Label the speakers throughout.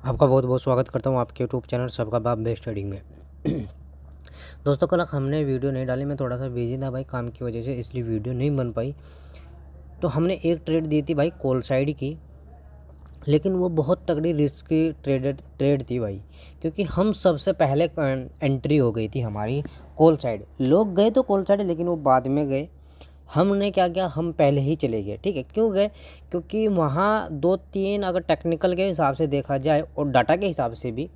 Speaker 1: आपका बहुत बहुत स्वागत करता हूँ आपके यूट्यूब चैनल सबका बाप बेस्ट ट्रेडिंग में। दोस्तों कल हमने वीडियो नहीं डाली, मैं थोड़ा सा बिजी था भाई काम की वजह से, इसलिए वीडियो नहीं बन पाई। तो हमने एक ट्रेड दी थी भाई कॉल साइड की, लेकिन वो बहुत तगड़ी रिस्क की ट्रेड थी भाई, क्योंकि हम सबसे पहले एंट्री हो गई थी हमारी कॉल साइड। लोग गए तो कॉल साइड, लेकिन वो बाद में गए। हमने क्या किया, हम पहले ही चले गए। ठीक है, क्यों गए? क्योंकि वहाँ 2-3 अगर टेक्निकल के हिसाब से देखा जाए और डाटा के हिसाब से भी,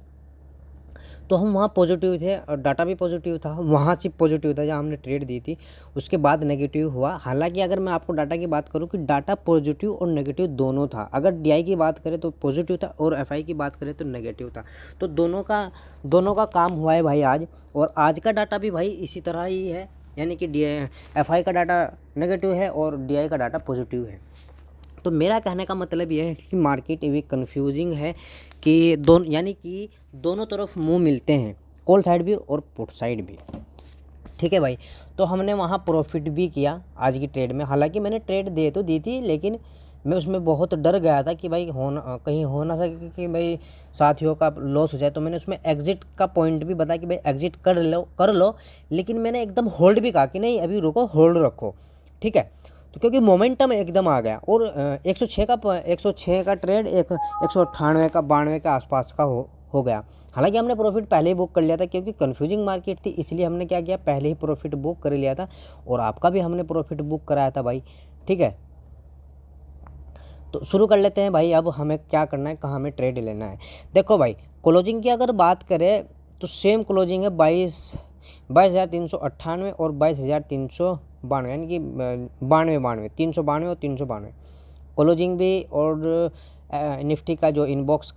Speaker 1: तो हम वहाँ पॉजिटिव थे और डाटा भी पॉजिटिव था। वहाँ से पॉजिटिव था जहाँ हमने ट्रेड दी थी, उसके बाद नेगेटिव हुआ। हालांकि अगर मैं आपको डाटा की बात करूँ कि डाटा पॉजिटिव और नेगेटिव दोनों था। अगर डीआई की बात करें तो पॉजिटिव था और एफआई की बात करें तो नेगेटिव था। तो दोनों का काम हुआ है भाई आज। और आज का डाटा भी भाई इसी तरह ही है, यानी कि एफआई का डाटा नेगेटिव है और डीआई का डाटा पॉजिटिव है। तो मेरा कहने का मतलब यह है कि मार्केट अभी कन्फ्यूजिंग है कि यानी कि दोनों तरफ मुंह मिलते हैं, कॉल साइड भी और पुट साइड भी। ठीक है भाई, तो हमने वहाँ प्रॉफिट भी किया आज की ट्रेड में। हालांकि मैंने ट्रेड दे तो दी थी, लेकिन मैं उसमें बहुत डर गया था कि भाई कहीं हो ना सके कि भाई साथियों का लॉस हो जाए। तो मैंने उसमें एग्जिट का पॉइंट भी बताया कि भाई एग्जिट कर लो, लेकिन मैंने एकदम होल्ड भी कहा कि नहीं अभी रुको, होल्ड रखो। ठीक है, तो क्योंकि मोमेंटम एकदम आ गया और 106 का ट्रेड 198 का 92 के आसपास का हो गया। हालांकि हमने प्रॉफिट पहले ही बुक कर लिया था, क्योंकि कन्फ्यूजिंग मार्केट थी, इसलिए हमने क्या किया, पहले ही प्रॉफिट बुक कर लिया था। और आपका भी हमने प्रॉफिट बुक कराया था भाई। ठीक है, तो शुरू कर लेते हैं भाई। अब हमें क्या करना है, कहाँ हमें ट्रेड लेना है। देखो भाई, क्लोजिंग की अगर बात करें तो सेम क्लोजिंग है 22,398 और 22,392, यानी कि 392 और 392 क्लोजिंग भी। और निफ्टी का जो इंडेक्स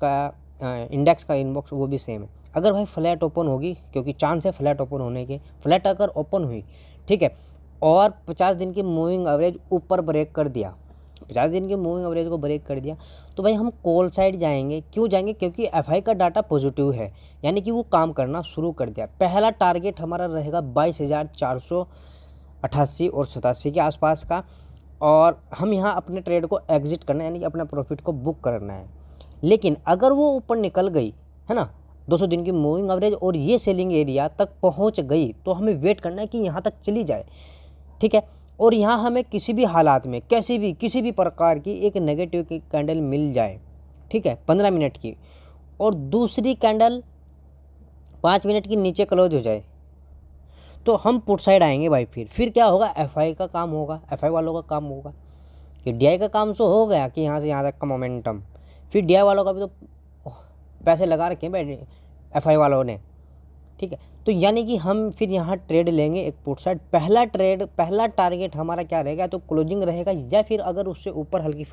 Speaker 1: का इनबॉक्स वो भी सेम है। अगर भाई फ्लैट ओपन होगी, क्योंकि चांस है फ्लैट ओपन होने के, फ्लैट अगर ओपन हुई, ठीक है, और 50 दिन की मूविंग एवरेज ऊपर ब्रेक कर दिया, 50 दिन की मूविंग एवरेज को ब्रेक कर दिया, तो भाई हम कॉल साइड जाएंगे। क्यों जाएंगे? क्योंकि एफआई का डाटा पॉजिटिव है, यानी कि वो काम करना शुरू कर दिया। पहला टारगेट हमारा रहेगा 22,488 और 87 के आसपास का, और हम यहाँ अपने ट्रेड को एग्जिट करना है, यानी कि अपना प्रॉफिट को बुक करना है। लेकिन अगर वो ऊपर निकल गई है ना, 200 दिन की मूविंग एवरेज और ये सेलिंग एरिया तक पहुँच गई, तो हमें वेट करना है कि यहाँ तक चली जाए। ठीक है, और यहाँ हमें किसी भी हालात में किसी भी प्रकार की एक नेगेटिव की कैंडल मिल जाए, ठीक है, 15 मिनट की, और दूसरी कैंडल 5 मिनट की नीचे क्लोज हो जाए, तो हम पुट साइड आएंगे भाई। फिर क्या होगा, एफआई का काम होगा, एफआई वालों का काम होगा कि डीआई का काम तो हो गया कि यहाँ से यहाँ तक का मोमेंटम, फिर डीआई वालों का भी तो पैसे लगा रखे हैं भाई एफआई वालों ने। ठीक है, तो यानी कि हम फिर यहाँ ट्रेड लेंगे एक पुट साइड। पहला टारगेट हमारा क्या रहेगा, तो क्लोजिंग रहेगा, या फिर अगर उससे ऊपर हल्की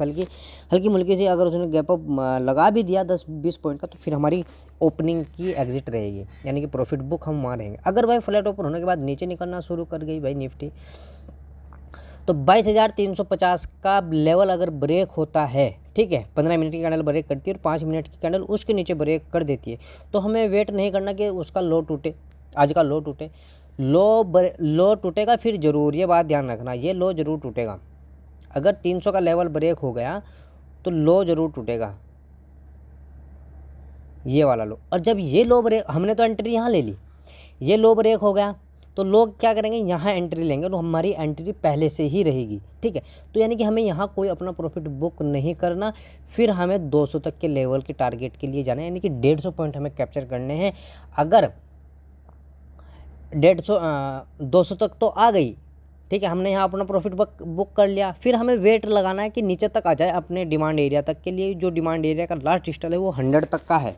Speaker 1: मुल्की से अगर उसने गैप अप लगा भी दिया 10-20 पॉइंट का, तो फिर हमारी ओपनिंग की एग्जिट रहेगी, यानी कि प्रॉफिट बुक हम वहाँ रहेंगे। अगर भाई फ्लैट ओपन होने के बाद नीचे निकलना शुरू कर गई भाई निफ्टी, तो 22,350 का लेवल अगर ब्रेक होता है, ठीक है, 15 मिनट की कैंडल ब्रेक करती है और 5 मिनट की कैंडल उसके नीचे ब्रेक कर देती है, तो हमें वेट नहीं करना कि उसका लो टूटे, आज का लो टूटे। लो टूटेगा फिर ज़रूर, ये बात ध्यान रखना, ये लो ज़रूर टूटेगा। अगर 300 का लेवल ब्रेक हो गया तो लो ज़रूर टूटेगा, ये वाला लो। और जब ये लो ब्रेक, हमने तो एंट्री यहाँ ले ली, ये लो ब्रेक हो गया, तो लोग क्या करेंगे, यहाँ एंट्री लेंगे, तो हमारी एंट्री पहले से ही रहेगी। ठीक है, तो यानी कि हमें यहाँ कोई अपना प्रॉफिट बुक नहीं करना, फिर हमें 200 तक के लेवल के टारगेट के लिए जाना है, यानी कि 150 पॉइंट हमें कैप्चर करने हैं। अगर 200 तक तो आ गई, ठीक है, हमने यहाँ अपना प्रॉफिट बुक कर लिया, फिर हमें वेट लगाना है कि नीचे तक आ जाए अपने डिमांड एरिया तक के लिए। जो डिमांड एरिया का लास्ट स्टेल है वो 100 तक का है।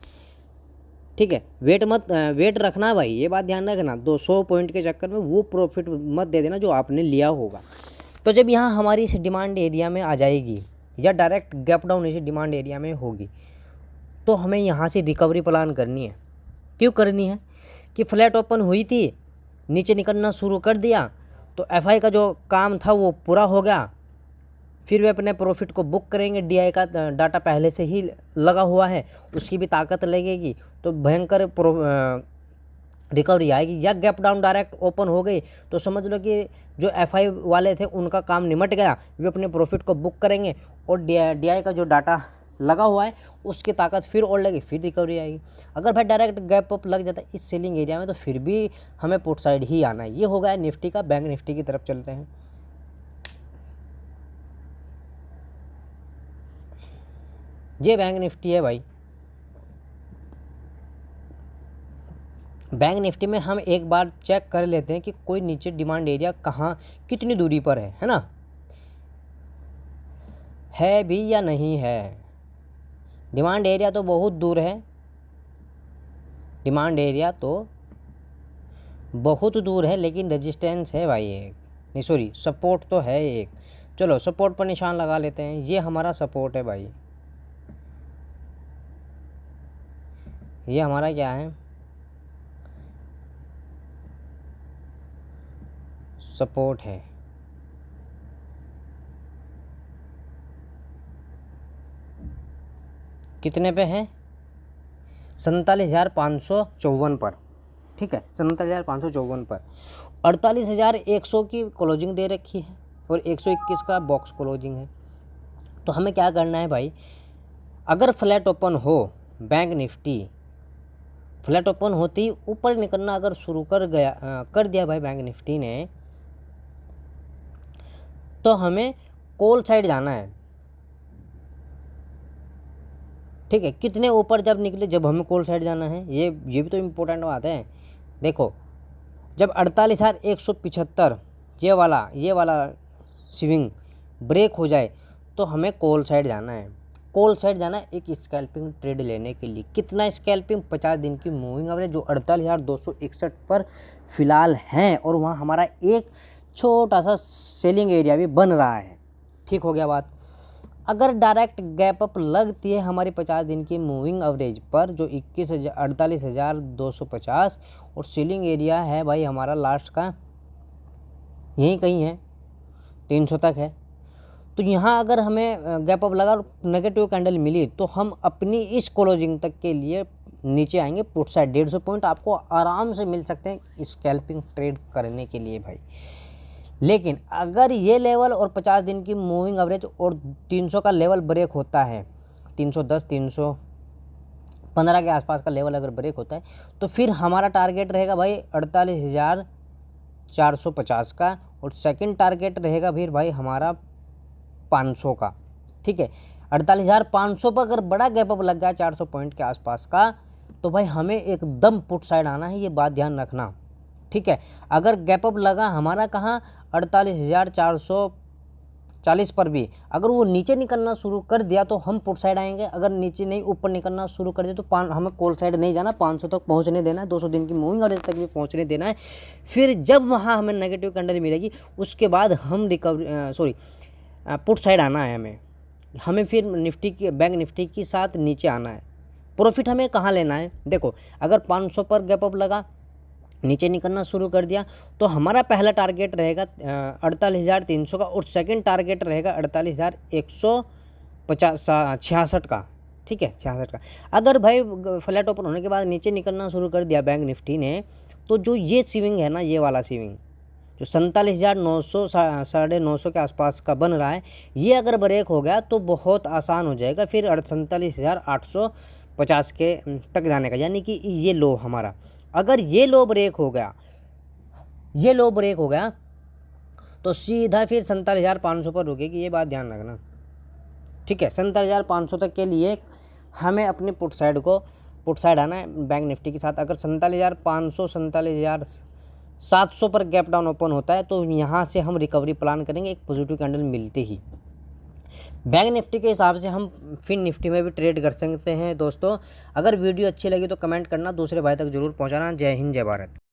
Speaker 1: ठीक है, वेट रखना भाई, ये बात ध्यान रखना, 200 पॉइंट के चक्कर में वो प्रॉफिट मत दे देना जो आपने लिया होगा। तो जब यहाँ हमारी इस डिमांड एरिया में आ जाएगी, या डायरेक्ट गैप डाउन इस डिमांड एरिया में होगी, तो हमें यहाँ से रिकवरी प्लान करनी है। क्यों करनी है कि फ्लैट ओपन हुई थी, नीचे निकलना शुरू कर दिया, तो एफआई का जो काम था वो पूरा हो गया, फिर वे अपने प्रॉफिट को बुक करेंगे। डीआई का डाटा पहले से ही लगा हुआ है, उसकी भी ताकत लगेगी, तो भयंकर रिकवरी आएगी। या गैप डाउन डायरेक्ट ओपन हो गई, तो समझ लो कि जो एफआई वाले थे उनका काम निमट गया, वे अपने प्रॉफिट को बुक करेंगे और डीआई का जो डाटा लगा हुआ है उसकी ताकत फिर और लगी, फिर रिकवरी आएगी। अगर भाई डायरेक्ट गैप अप लग जाता है इस सेलिंग एरिया में तो फिर भी हमें पुट साइड ही आना है। ये हो गया निफ्टी का। बैंक निफ्टी की तरफ चलते हैं। ये बैंक निफ्टी है भाई। बैंक निफ्टी में हम एक बार चेक कर लेते हैं कि कोई नीचे डिमांड एरिया कहाँ कितनी दूरी पर है ना, है भी या नहीं है। डिमांड एरिया तो बहुत दूर है, डिमांड एरिया तो बहुत दूर है, लेकिन रेजिस्टेंस है भाई एक, नहीं सॉरी सपोर्ट तो है एक। चलो सपोर्ट पर निशान लगा लेते हैं। ये हमारा सपोर्ट है भाई, ये हमारा क्या है, सपोर्ट है। कितने पे है, 47,554 पर, ठीक है 47,554 पर। 48,100 की क्लोजिंग दे रखी है और 121 का बॉक्स क्लोजिंग है। तो हमें क्या करना है भाई, अगर फ्लैट ओपन हो बैंक निफ्टी, फ्लैट ओपन होते ही ऊपर निकलना अगर शुरू कर दिया भाई बैंक निफ्टी ने, तो हमें कॉल साइड जाना है, ठीक है। कितने ऊपर जब निकले, जब हमें कॉल साइड जाना है, ये भी तो इम्पोर्टेंट बात है। देखो जब 48,175 ये वाला स्विंग ब्रेक हो जाए तो हमें कॉल साइड जाना है। कॉल साइड जाना है एक स्कैल्पिंग ट्रेड लेने के लिए। कितना स्कैल्पिंग, 50 दिन की मूविंग एवरेज जो 48,261 पर फिलहाल है, और वहाँ हमारा एक छोटा सा सेलिंग एरिया भी बन रहा है। ठीक हो गया बात। अगर डायरेक्ट गैप अप लगती है हमारी 50 दिन की मूविंग एवरेज पर जो 48,250 और सेलिंग एरिया है भाई हमारा लास्ट का यहीं कहीं है, 300 तक है। तो यहाँ अगर हमें गैप अप लगा और नेगेटिव कैंडल मिली तो हम अपनी इस क्लोजिंग तक के लिए नीचे आएंगे पुट साइड। 150 पॉइंट आपको आराम से मिल सकते हैं स्कैल्पिंग ट्रेड करने के लिए भाई। लेकिन अगर ये लेवल और 50 दिन की मूविंग एवरेज और 300 का लेवल ब्रेक होता है, 310 315 के आसपास का लेवल अगर ब्रेक होता है तो फिर हमारा टारगेट रहेगा भाई 48,450 का, और सेकंड टारगेट रहेगा फिर भाई हमारा 500 का। ठीक है, 48,500 पर अगर बड़ा गैप अप लग गया 400 पॉइंट के आसपास का तो भाई हमें एकदम पुट साइड आना है, ये बात ध्यान रखना। ठीक है, अगर गैप अप लगा हमारा कहाँ 48,440 पर भी, अगर वो नीचे निकलना शुरू कर दिया तो हम पुट साइड आएंगे। अगर नीचे नहीं ऊपर निकलना शुरू कर दिया तो हमें कॉल साइड नहीं जाना, 500 तक पहुंचने देना है, 200 दिन की मूविंग एवरेज तक भी पहुंचने देना है। फिर जब वहाँ हमें नेगेटिव कैंडल मिलेगी उसके बाद हम पुट साइड आना है। हमें फिर निफ्टी की, बैंक निफ्टी के साथ नीचे आना है। प्रॉफिट हमें कहाँ लेना है, देखो अगर 500 पर गैप अप लगा नीचे निकलना शुरू कर दिया तो हमारा पहला टारगेट रहेगा 48,300 का, और सेकंड टारगेट रहेगा 48,166 का। ठीक है, 66 का। अगर भाई फ्लैट ओपन होने के बाद नीचे निकलना शुरू कर दिया बैंक निफ्टी ने, तो जो ये स्विंग है ना, ये वाला स्विंग जो 47,900 950 के आसपास का बन रहा है, ये अगर ब्रेक हो गया तो बहुत आसान हो जाएगा फिर 47,850 के तक जाने का। यानी कि ये लो हमारा, अगर ये लो ब्रेक हो गया तो सीधा फिर 47,500 पर रुकेगी, ये बात ध्यान रखना। ठीक है, 47,500 तक के लिए हमें अपने पुट साइड आना है बैंक निफ्टी के साथ। अगर 47,500 47,700 पर गैप डाउन ओपन होता है तो यहाँ से हम रिकवरी प्लान करेंगे एक पॉजिटिव कैंडल मिलते ही। बैंक निफ्टी के हिसाब से हम फिन निफ्टी में भी ट्रेड कर सकते हैं। दोस्तों अगर वीडियो अच्छी लगी तो कमेंट करना, दूसरे भाई तक जरूर पहुंचाना। जय हिंद, जय भारत।